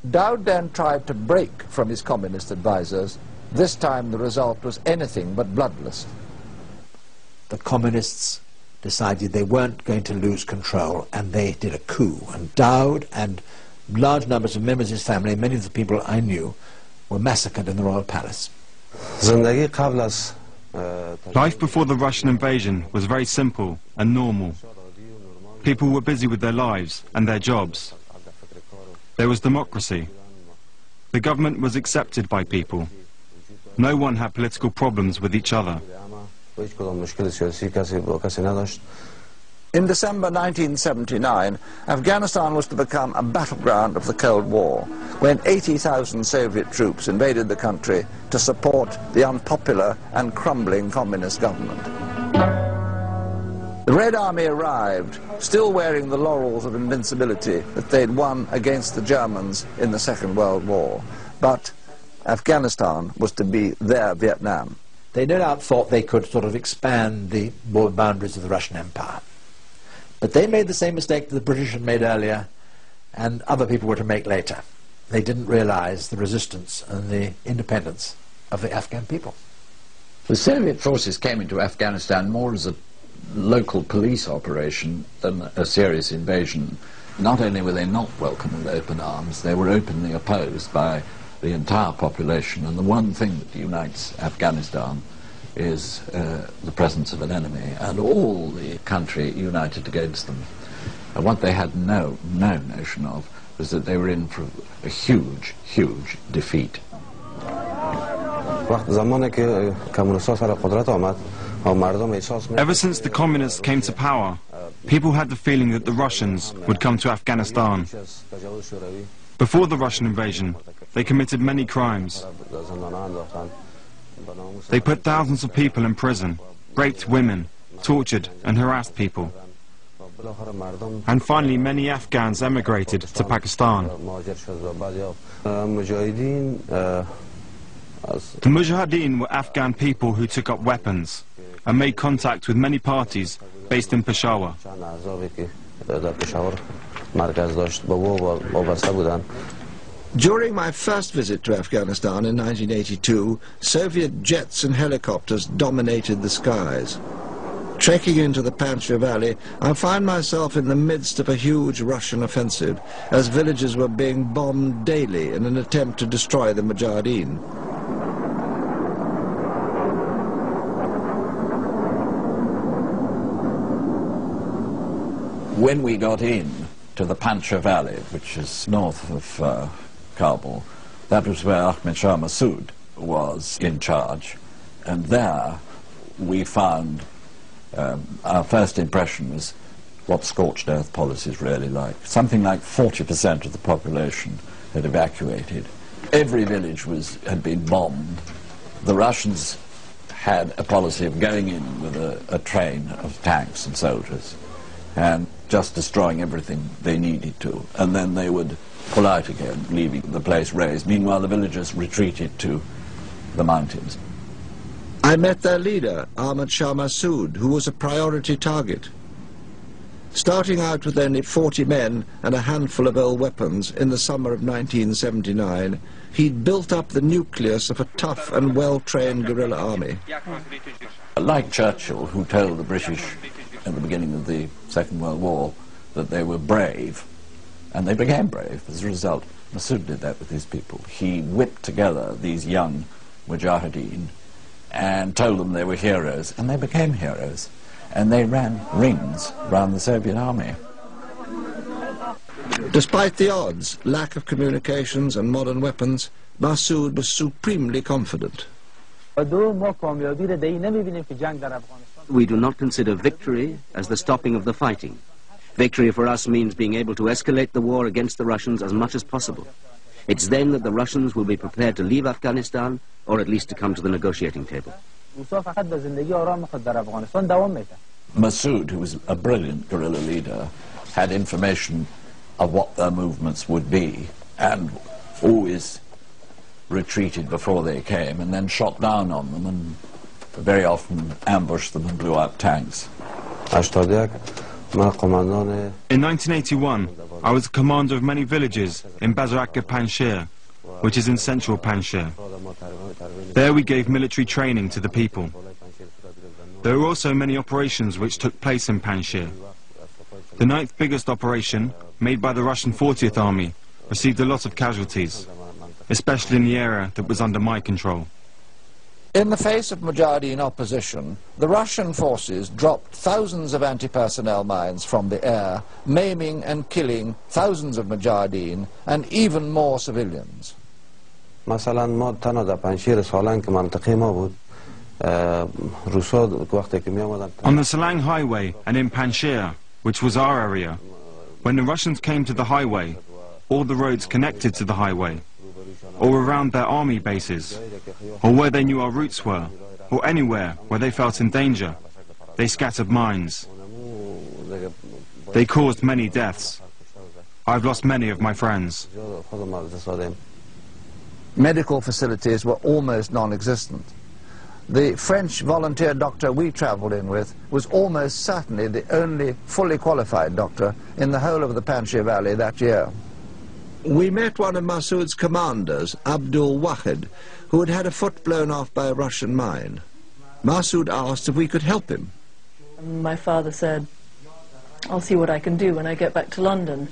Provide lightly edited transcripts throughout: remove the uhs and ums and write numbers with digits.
Dowd then tried to break from his communist advisors. This time the result was anything but bloodless. The communists decided they weren't going to lose control, and they did a coup. And Dowd and large numbers of members of his family, many of the people I knew, were massacred in the royal palace. Life before the Russian invasion was very simple and normal. People were busy with their lives and their jobs. There was democracy. The government was accepted by people. No one had political problems with each other. In December 1979, Afghanistan was to become a battleground of the Cold War, when 80,000 Soviet troops invaded the country to support the unpopular and crumbling communist government. The Red Army arrived, still wearing the laurels of invincibility that they'd won against the Germans in the Second World War. But Afghanistan was to be their Vietnam. They no doubt thought they could sort of expand the boundaries of the Russian Empire. But they made the same mistake that the British had made earlier, and other people were to make later. They didn't realize the resistance and the independence of the Afghan people. The Soviet forces came into Afghanistan more as a local police operation than a serious invasion. Not only were they not welcome with open arms, they were openly opposed by the entire population, and the one thing that unites Afghanistan is the presence of an enemy, and all the country united against them. And what they had no notion of was that they were in for a huge, huge defeat. Ever since the communists came to power, people had the feeling that the Russians would come to Afghanistan. Before the Russian invasion, they committed many crimes. They put thousands of people in prison, raped women, tortured and harassed people. And finally, many Afghans emigrated to Pakistan. The Mujahideen were Afghan people who took up weapons and made contact with many parties based in Peshawar. During my first visit to Afghanistan in 1982, Soviet jets and helicopters dominated the skies. Trekking into the Panjshir Valley, I find myself in the midst of a huge Russian offensive, as villages were being bombed daily in an attempt to destroy the Mujahideen. When we got in to the Panjshir Valley, which is north of Kabul, that was where Ahmed Shah Massoud was in charge, and there we found our first impression was what scorched earth policy is really like. Something like 40% of the population had evacuated. Every village had been bombed. The Russians had a policy of going in with a train of tanks and soldiers and just destroying everything they needed to, and then they would pull out again, leaving the place razed. Meanwhile, the villagers retreated to the mountains. I met their leader, Ahmed Shah Massoud, who was a priority target. Starting out with only 40 men and a handful of old weapons in the summer of 1979, he'd built up the nucleus of a tough and well-trained guerrilla army. Like Churchill, who told the British at the beginning of the Second World War that they were brave, and they became brave as a result. Massoud did that with his people. He whipped together these young Mujahideen and told them they were heroes, and they became heroes, and they ran rings around the Soviet army. Despite the odds, lack of communications and modern weapons, Massoud was supremely confident. We do not consider victory as the stopping of the fighting. Victory for us means being able to escalate the war against the Russians as much as possible. It's then that the Russians will be prepared to leave Afghanistan, or at least to come to the negotiating table. Massoud, who was a brilliant guerrilla leader, had information of what their movements would be, and always retreated before they came, and then shot down on them, and very often ambushed them and blew up tanks. In 1981, I was commander of many villages in Bazaraka Panjshir, which is in central Panjshir. There we gave military training to the people. There were also many operations which took place in Panjshir. The 9th biggest operation, made by the Russian 40th Army, received a lot of casualties, especially in the area that was under my control. In the face of Mujahideen opposition, the Russian forces dropped thousands of anti-personnel mines from the air, maiming and killing thousands of Mujahideen and even more civilians. مثلا ما تنها در پنجشیر سالن که منطقه ما بود روسا وقتی که می آمدن On the Salang highway and in Panjshir, which was our area, when the Russians came to the highway, all the roads connected to the highway, or around their army bases, or where they knew our routes were, or anywhere where they felt in danger, they scattered mines. They caused many deaths. I've lost many of my friends. Medical facilities were almost non-existent. The French volunteer doctor we travelled in with was almost certainly the only fully qualified doctor in the whole of the Panjshir Valley that year. We met one of Massoud's commanders, Abdul Wahid, who had had a foot blown off by a Russian mine. Massoud asked if we could help him. My father said, "I'll see what I can do when I get back to London."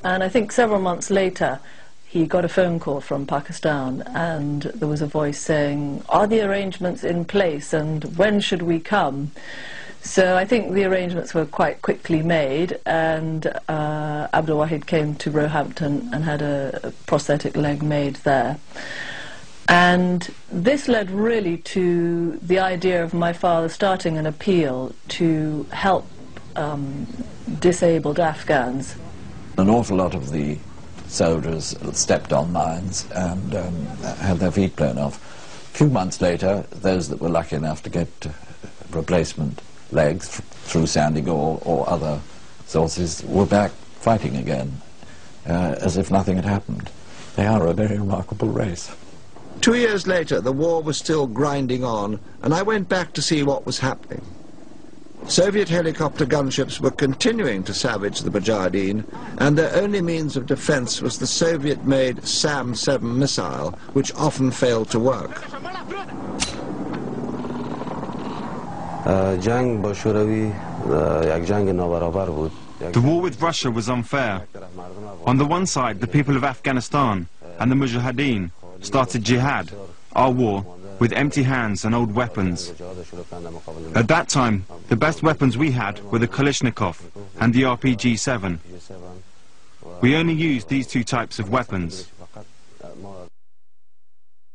And I think several months later, he got a phone call from Pakistan, and there was a voice saying, "Are the arrangements in place, and when should we come?" So I think the arrangements were quite quickly made, and Abdul Wahid came to Roehampton and had a prosthetic leg made there. And this led really to the idea of my father starting an appeal to help disabled Afghans. An awful lot of the soldiers stepped on mines and had their feet blown off. A few months later, those that were lucky enough to get replacement legs through Sandy Gore or other sources were back fighting again, as if nothing had happened. They are a very remarkable race. 2 years later, the war was still grinding on, and I went back to see what was happening. Soviet helicopter gunships were continuing to savage the Mujahideen, and their only means of defense was the Soviet-made SAM-7 missile, which often failed to work. The war with Russia was unfair. On the one side, the people of Afghanistan and the Mujahideen started jihad, our war, with empty hands and old weapons. At that time, the best weapons we had were the Kalashnikov and the RPG-7. We only used these two types of weapons.